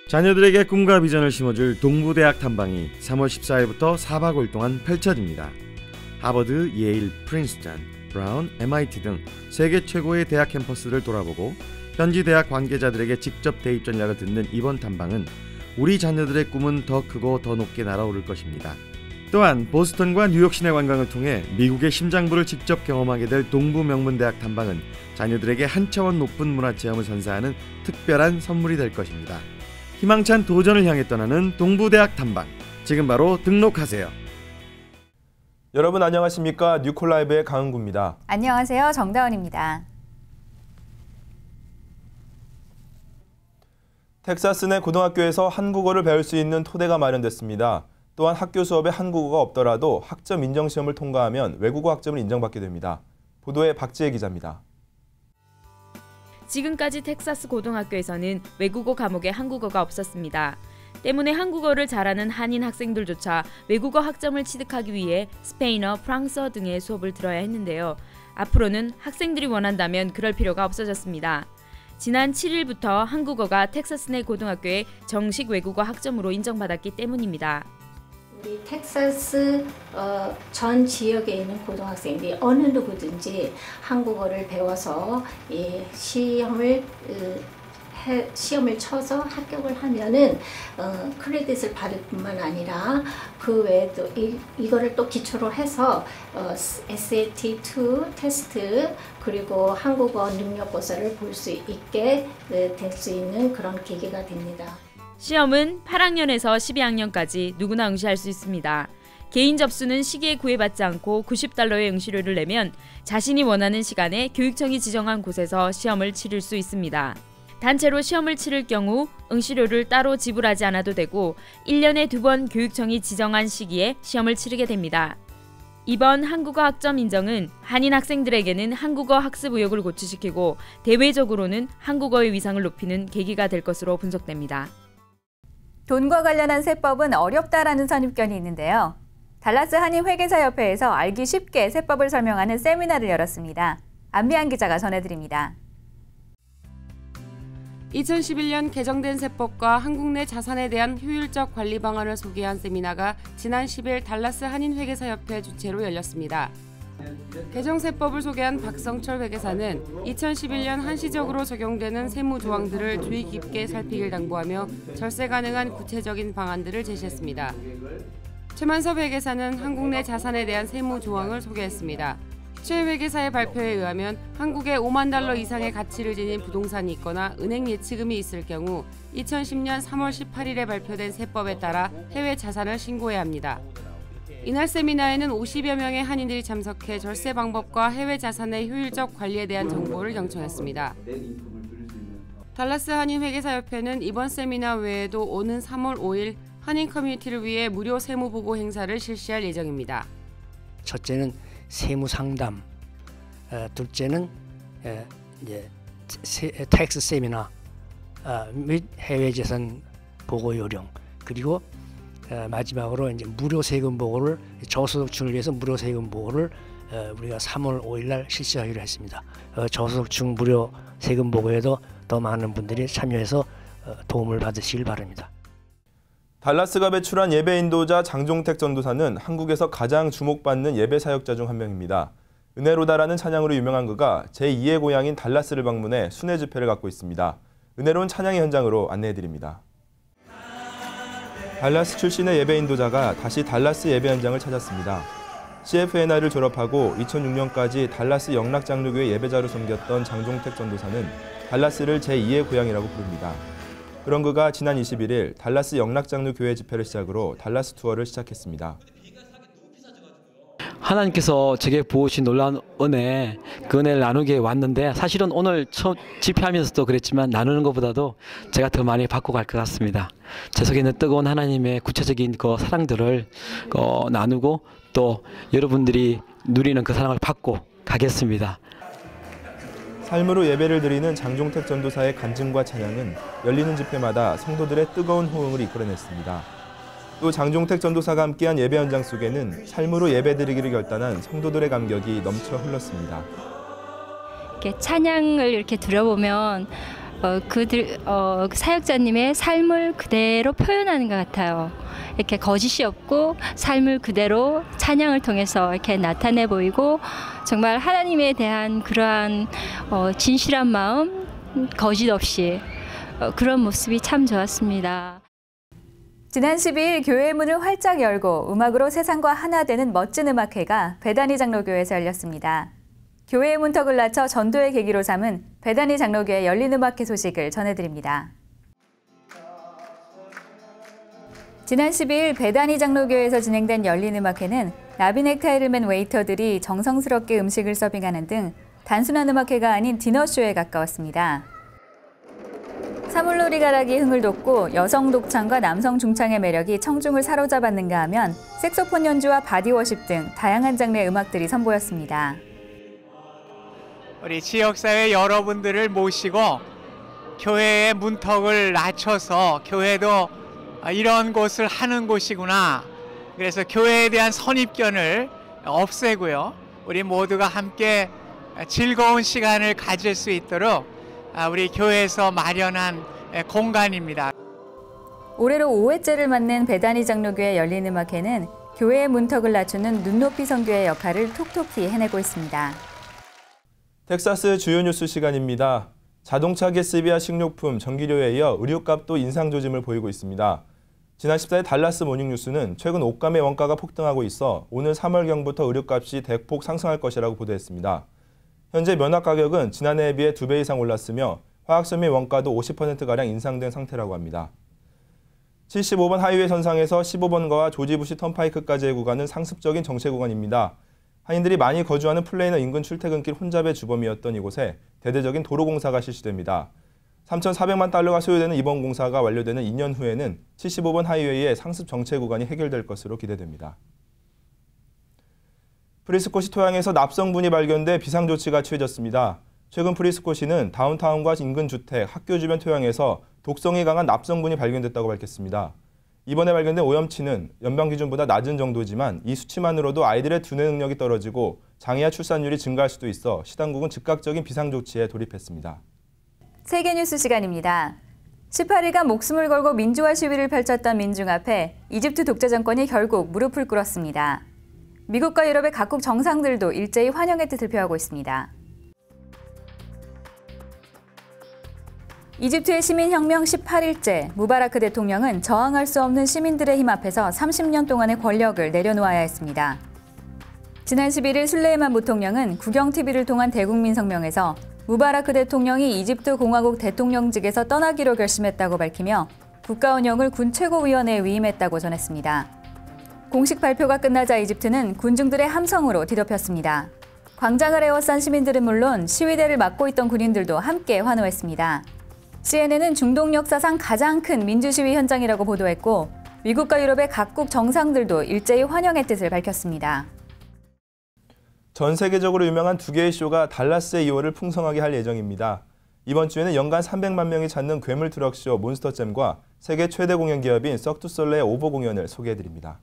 자녀들에게 꿈과 비전을 심어줄 동부대학 탐방이 3월 14일부터 4박 5일 동안 펼쳐집니다. 하버드, 예일, 프린스턴, 브라운, MIT 등 세계 최고의 대학 캠퍼스를 돌아보고 현지 대학 관계자들에게 직접 대입 전략을 듣는 이번 탐방은 우리 자녀들의 꿈은 더 크고 더 높게 날아오를 것입니다. 또한 보스턴과 뉴욕 시내 관광을 통해 미국의 심장부를 직접 경험하게 될 동부 명문대학 탐방은 자녀들에게 한 차원 높은 문화체험을 선사하는 특별한 선물이 될 것입니다. 희망찬 도전을 향해 떠나는 동부대학 탐방, 지금 바로 등록하세요. 여러분 안녕하십니까? 뉴콜라이브의 강은구입니다. 안녕하세요. 정다운입니다. 텍사스 내 고등학교에서 한국어를 배울 수 있는 토대가 마련됐습니다. 또한 학교 수업에 한국어가 없더라도 학점 인정시험을 통과하면 외국어 학점을 인정받게 됩니다. 보도에 박지혜 기자입니다. 지금까지 텍사스 고등학교에서는 외국어 과목에 한국어가 없었습니다. 때문에 한국어를 잘하는 한인 학생들조차 외국어 학점을 취득하기 위해 스페인어, 프랑스어 등의 수업을 들어야 했는데요. 앞으로는 학생들이 원한다면 그럴 필요가 없어졌습니다. 지난 7일부터 한국어가 텍사스 내 고등학교의 정식 외국어 학점으로 인정받았기 때문입니다. 우리 텍사스 전 지역에 있는 고등학생들이 어느 누구든지 한국어를 배워서 시험을 쳐서 합격을 하면은 크레딧을 받을 뿐만 아니라 그 외에도 이거를 또 기초로 해서 SAT2 테스트 그리고 한국어 능력고사를 볼 수 있게 될 수 있는 그런 계기가 됩니다. 시험은 8학년에서 12학년까지 누구나 응시할 수 있습니다. 개인 접수는 시기에 구애받지 않고 $90의 응시료를 내면 자신이 원하는 시간에 교육청이 지정한 곳에서 시험을 치를 수 있습니다. 단체로 시험을 치를 경우 응시료를 따로 지불하지 않아도 되고 1년에 2번 교육청이 지정한 시기에 시험을 치르게 됩니다. 이번 한국어 학점 인정은 한인 학생들에게는 한국어 학습 의욕을 고취시키고 대외적으로는 한국어의 위상을 높이는 계기가 될 것으로 분석됩니다. 돈과 관련한 세법은 어렵다라는 선입견이 있는데요. 달라스 한인회계사협회에서 알기 쉽게 세법을 설명하는 세미나를 열었습니다. 안미안 기자가 전해드립니다. 2011년 개정된 세법과 한국 내 자산에 대한 효율적 관리 방안을 소개한 세미나가 지난 10일 달라스 한인회계사협회 주최로 열렸습니다. 개정 세법을 소개한 박성철 회계사는 2011년 한시적으로 적용되는 세무 조항들을 주의 깊게 살피길 당부하며 절세 가능한 구체적인 방안들을 제시했습니다. 최만섭 회계사는 한국 내 자산에 대한 세무 조항을 소개했습니다. 최 회계사의 발표에 의하면 한국에 $50,000 이상의 가치를 지닌 부동산이 있거나 은행 예치금이 있을 경우 2010년 3월 18일에 발표된 세법에 따라 해외 자산을 신고해야 합니다. 이날 세미나에는 50여 명의 한인들이 참석해 절세 방법과 해외 자산의 효율적 관리에 대한 정보를 경청했습니다. 달라스 한인회계사협회는 이번 세미나 외에도 오는 3월 5일 한인 커뮤니티를 위해 무료 세무보고 행사를 실시할 예정입니다. 첫째는 세무 상담, 둘째는 텍스 세미나 및 해외 재산 보고 요령, 그리고 마지막으로 이제 무료 세금 보고를 저소득층을 위해서 무료 세금 보고를 우리가 3월 5일 날 실시하기로 했습니다. 저소득층 무료 세금 보고에도 더 많은 분들이 참여해서 도움을 받으시길 바랍니다. 달라스가 배출한 예배 인도자 장종택 전도사는 한국에서 가장 주목받는 예배 사역자 중 한 명입니다. 은혜로다라는 찬양으로 유명한 그가 제2의 고향인 달라스를 방문해 순회 집회를 갖고 있습니다. 은혜로운 찬양의 현장으로 안내해드립니다. 달라스 출신의 예배 인도자가 다시 달라스 예배 현장을 찾았습니다. CFNI를 졸업하고 2006년까지 달라스 영락장로교회 예배자로 섬겼던 장종택 전도사는 달라스를 제2의 고향이라고 부릅니다. 그런 그가 지난 21일 달라스 영락장로교회 집회를 시작으로 달라스 투어를 시작했습니다. 하나님께서 제게 부으신 놀라운 은혜, 그 은혜를 나누게 왔는데 사실은 오늘 처음 집회하면서도 그랬지만 나누는 것보다도 제가 더 많이 받고 갈 것 같습니다. 제 속에 있는 뜨거운 하나님의 구체적인 그 사랑들을 나누고 또 여러분들이 누리는 그 사랑을 받고 가겠습니다. 삶으로 예배를 드리는 장종택 전도사의 간증과 찬양은 열리는 집회마다 성도들의 뜨거운 호응을 이끌어냈습니다. 또 장종택 전도사가 함께한 예배 현장 속에는 삶으로 예배드리기를 결단한 성도들의 감격이 넘쳐 흘렀습니다. 이렇게 찬양을 이렇게 들어보면 사역자님의 삶을 그대로 표현하는 것 같아요. 이렇게 거짓이 없고 삶을 그대로 찬양을 통해서 이렇게 나타내 보이고 정말 하나님에 대한 그러한 진실한 마음, 거짓 없이 그런 모습이 참 좋았습니다. 지난 12일 교회의 문을 활짝 열고 음악으로 세상과 하나 되는 멋진 음악회가 베다니 장로교회에서 열렸습니다. 교회의 문턱을 낮춰 전도의 계기로 삼은 베다니 장로교회 열린 음악회 소식을 전해드립니다. 지난 12일 베다니 장로교회에서 진행된 열린 음악회는 나비넥타이를 맨 웨이터들이 정성스럽게 음식을 서빙하는 등 단순한 음악회가 아닌 디너쇼에 가까웠습니다. 사물놀이 가락이 흥을 돋고 여성 독창과 남성 중창의 매력이 청중을 사로잡았는가 하면 색소폰 연주와 바디워십 등 다양한 장르의 음악들이 선보였습니다. 우리 지역사회 여러분들을 모시고 교회의 문턱을 낮춰서 교회도 이런 곳을 하는 곳이구나. 그래서 교회에 대한 선입견을 없애고요. 우리 모두가 함께 즐거운 시간을 가질 수 있도록 우리 교회에서 마련한 공간입니다. 올해로 5회째를 맞는 베다니 장로교회 열린 음악회는 교회의 문턱을 낮추는 눈높이 선교의 역할을 톡톡히 해내고 있습니다. 텍사스 주요 뉴스 시간입니다. 자동차 가스비와 식료품, 전기료에 이어 의료값도 인상 조짐을 보이고 있습니다. 지난 14일 달라스 모닝뉴스는 최근 옷감의 원가가 폭등하고 있어 오늘 3월경부터 의료값이 대폭 상승할 것이라고 보도했습니다. 현재 면허 가격은 지난해에 비해 2배 이상 올랐으며 화학점 및 원가도 50%가량 인상된 상태라고 합니다. 75번 하이웨이 선상에서 15번가와 조지부시 턴파이크까지의 구간은 상습적인 정체 구간입니다. 한인들이 많이 거주하는 플레이너 인근 출퇴근길 혼잡의 주범이었던 이곳에 대대적인 도로 공사가 실시됩니다. 3,400만 달러가 소요되는 이번 공사가 완료되는 2년 후에는 75번 하이웨이의 상습 정체 구간이 해결될 것으로 기대됩니다. 프리스코시 토양에서 납성분이 발견돼 비상조치가 취해졌습니다. 최근 프리스코시는 다운타운과 인근 주택, 학교 주변 토양에서 독성이 강한 납성분이 발견됐다고 밝혔습니다. 이번에 발견된 오염치는 연방 기준보다 낮은 정도지만 이 수치만으로도 아이들의 두뇌 능력이 떨어지고 장애아 출산율이 증가할 수도 있어 시당국은 즉각적인 비상조치에 돌입했습니다. 세계뉴스 시간입니다. 18일간 목숨을 걸고 민주화 시위를 펼쳤던 민중 앞에 이집트 독재 정권이 결국 무릎을 꿇었습니다. 미국과 유럽의 각국 정상들도 일제히 환영의 뜻을 표하고 있습니다. 이집트의 시민혁명 18일째, 무바라크 대통령은 저항할 수 없는 시민들의 힘 앞에서 30년 동안의 권력을 내려놓아야 했습니다. 지난 11일 술레이만 부통령은 국영TV를 통한 대국민 성명에서 무바라크 대통령이 이집트 공화국 대통령직에서 떠나기로 결심했다고 밝히며 국가 운영을 군 최고위원회에 위임했다고 전했습니다. 공식 발표가 끝나자 이집트는 군중들의 함성으로 뒤덮였습니다. 광장을 에워싼 시민들은 물론 시위대를 막고 있던 군인들도 함께 환호했습니다. CNN은 중동 역사상 가장 큰 민주시위 현장이라고 보도했고 미국과 유럽의 각국 정상들도 일제히 환영의 뜻을 밝혔습니다. 전 세계적으로 유명한 두 개의 쇼가 달라스의 2월을 풍성하게 할 예정입니다. 이번 주에는 연간 300만 명이 찾는 괴물 트럭쇼 몬스터잼과 세계 최대 공연 기업인 석두솔레의 오버 공연을 소개해드립니다.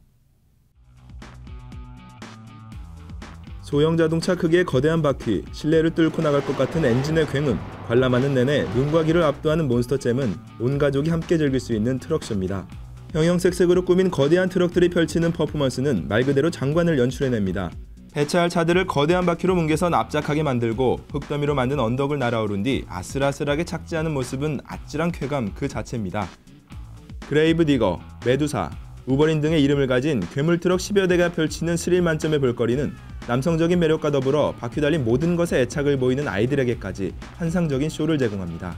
소형 자동차 크기의 거대한 바퀴, 실내를 뚫고 나갈 것 같은 엔진의 굉음, 관람하는 내내 눈과 귀를 압도하는 몬스터잼은 온 가족이 함께 즐길 수 있는 트럭쇼입니다. 형형색색으로 꾸민 거대한 트럭들이 펼치는 퍼포먼스는 말 그대로 장관을 연출해냅니다. 배차할 차들을 거대한 바퀴로 뭉개서 납작하게 만들고 흙더미로 만든 언덕을 날아오른 뒤 아슬아슬하게 착지하는 모습은 아찔한 쾌감 그 자체입니다. 그레이브 디거, 메두사, 우버린 등의 이름을 가진 괴물 트럭 10여 대가 펼치는 스릴 만점의 볼거리는 남성적인 매력과 더불어 바퀴 달린 모든 것에 애착을 보이는 아이들에게까지 환상적인 쇼를 제공합니다.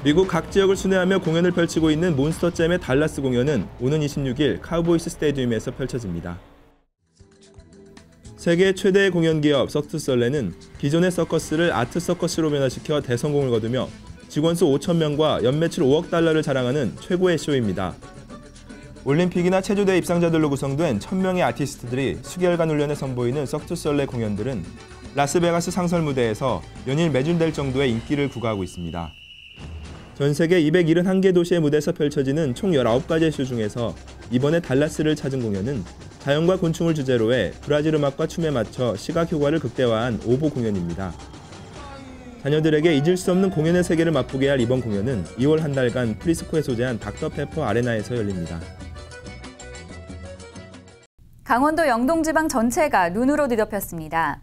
미국 각 지역을 순회하며 공연을 펼치고 있는 몬스터잼의 달라스 공연은 오는 26일 카우보이스 스테디움에서 펼쳐집니다. 세계 최대의 공연 기업 석투솔레는 기존의 서커스를 아트 서커스로 변화시켜 대성공을 거두며 직원 수 5,000명과 연매출 5억 달러를 자랑하는 최고의 쇼입니다. 올림픽이나 체조대 입상자들로 구성된 1,000명의 아티스트들이 수개월간 훈련에 선보이는 석투솔레 공연들은 라스베가스 상설 무대에서 연일 매진될 정도의 인기를 구가하고 있습니다. 전 세계 271개 도시의 무대에서 펼쳐지는 총 19가지의 쇼 중에서 이번에 달라스를 찾은 공연은 자연과 곤충을 주제로 해 브라질 음악과 춤에 맞춰 시각 효과를 극대화한 오보 공연입니다. 자녀들에게 잊을 수 없는 공연의 세계를 맛보게 할 이번 공연은 2월 한 달간 프리스코에 소재한 닥터페퍼 아레나에서 열립니다. 강원도 영동지방 전체가 눈으로 뒤덮였습니다.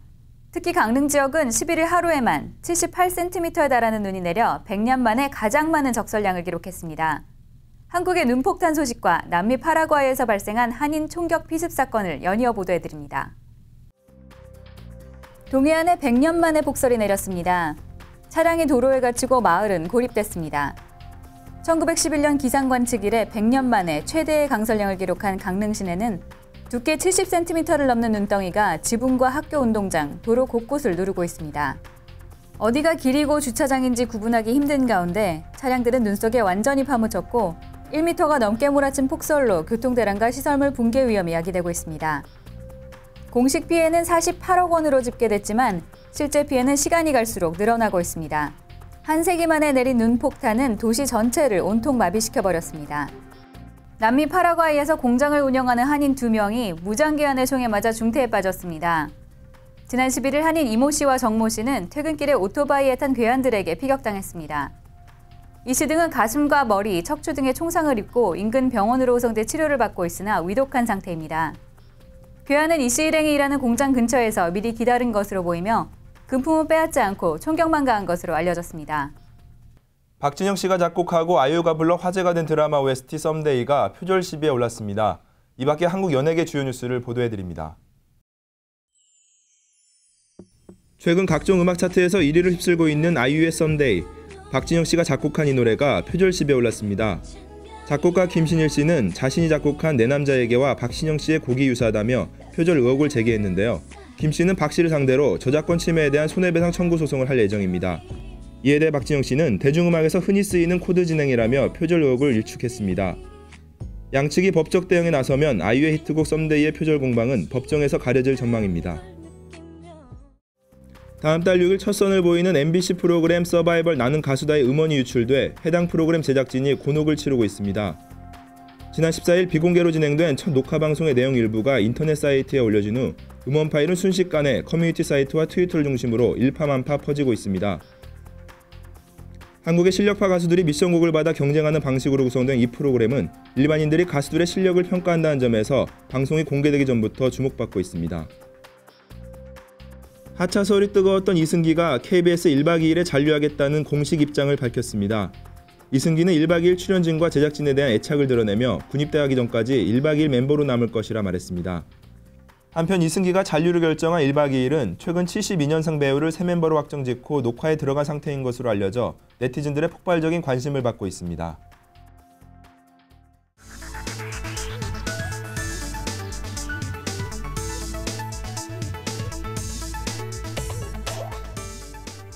특히 강릉 지역은 11일 하루에만 78cm에 달하는 눈이 내려 100년 만에 가장 많은 적설량을 기록했습니다. 한국의 눈폭탄 소식과 남미 파라과이에서 발생한 한인 총격 피습 사건을 연이어 보도해드립니다. 동해안에 100년 만에 폭설이 내렸습니다. 차량이 도로에 갇히고 마을은 고립됐습니다. 1911년 기상관측 이래 100년 만에 최대의 강설량을 기록한 강릉 시내는 두께 70cm를 넘는 눈덩이가 지붕과 학교 운동장, 도로 곳곳을 누르고 있습니다. 어디가 길이고 주차장인지 구분하기 힘든 가운데 차량들은 눈 속에 완전히 파묻혔고 1m가 넘게 몰아친 폭설로 교통대란과 시설물 붕괴 위험이 야기되고 있습니다. 공식 피해는 48억 원으로 집계됐지만 실제 피해는 시간이 갈수록 늘어나고 있습니다. 한 세기 만에 내린 눈폭탄은 도시 전체를 온통 마비시켜버렸습니다. 남미 파라과이에서 공장을 운영하는 한인 2명이 무장기한의 총에 맞아 중태에 빠졌습니다. 지난 11일 한인 이모 씨와 정모 씨는 퇴근길에 오토바이에 탄 괴한들에게 피격당했습니다. 이 씨 등은 가슴과 머리, 척추 등의 총상을 입고 인근 병원으로 후송돼 치료를 받고 있으나 위독한 상태입니다. 괴한은 이 씨 일행이 일하는 공장 근처에서 미리 기다린 것으로 보이며 금품은 빼앗지 않고 총격만 가한 것으로 알려졌습니다. 박진영 씨가 작곡하고 아이유가 불러 화제가 된 드라마 OST 썸데이가 표절 10위에 올랐습니다. 이 밖에 한국 연예계 주요 뉴스를 보도해드립니다. 최근 각종 음악 차트에서 1위를 휩쓸고 있는 아이유의 썸데이. 박진영 씨가 작곡한 이 노래가 표절 10위에 올랐습니다. 작곡가 김신일 씨는 자신이 작곡한 내 남자에게와 박신영 씨의 곡이 유사하다며 표절 의혹을 제기했는데요. 김 씨는 박 씨를 상대로 저작권 침해에 대한 손해배상 청구 소송을 할 예정입니다. 이에 대해 박진영 씨는 대중음악에서 흔히 쓰이는 코드 진행이라며 표절 의혹을 일축했습니다. 양측이 법적 대응에 나서면 아이유의 히트곡 썸데이의 표절 공방은 법정에서 가려질 전망입니다. 다음 달 6일 첫 선을 보이는 MBC 프로그램 서바이벌 나는 가수다의 음원이 유출돼 해당 프로그램 제작진이 곤혹을 치르고 있습니다. 지난 14일 비공개로 진행된 첫 녹화 방송의 내용 일부가 인터넷 사이트에 올려진 후 음원 파일은 순식간에 커뮤니티 사이트와 트위터를 중심으로 일파만파 퍼지고 있습니다. 한국의 실력파 가수들이 미션곡을 받아 경쟁하는 방식으로 구성된 이 프로그램은 일반인들이 가수들의 실력을 평가한다는 점에서 방송이 공개되기 전부터 주목받고 있습니다. 하차 서울이 뜨거웠던 이승기가 KBS 1박 2일에 잔류하겠다는 공식 입장을 밝혔습니다. 이승기는 1박 2일 출연진과 제작진에 대한 애착을 드러내며 군입대하기 전까지 1박 2일 멤버로 남을 것이라 말했습니다. 한편 이승기가 잔류를 결정한 1박 2일은 최근 72년생 배우를 새 멤버로 확정짓고 녹화에 들어간 상태인 것으로 알려져 네티즌들의 폭발적인 관심을 받고 있습니다.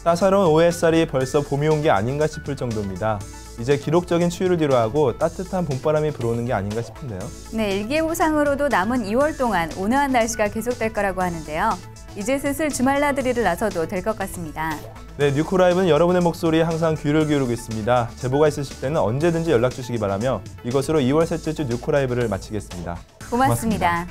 따사로운 5햇살이 벌써 봄이 온 게 아닌가 싶을 정도입니다. 이제 기록적인 추위를 뒤로하고 따뜻한 봄바람이 불어오는 게 아닌가 싶은데요. 네, 일기예보상으로도 남은 2월 동안 온화한 날씨가 계속될 거라고 하는데요. 이제 슬슬 주말 나들이를 나서도 될 것 같습니다. 네, 뉴코라이브는 여러분의 목소리에 항상 귀를 기울이고 있습니다. 제보가 있으실 때는 언제든지 연락 주시기 바라며 이것으로 2월 셋째 주 뉴코라이브를 마치겠습니다. 고맙습니다.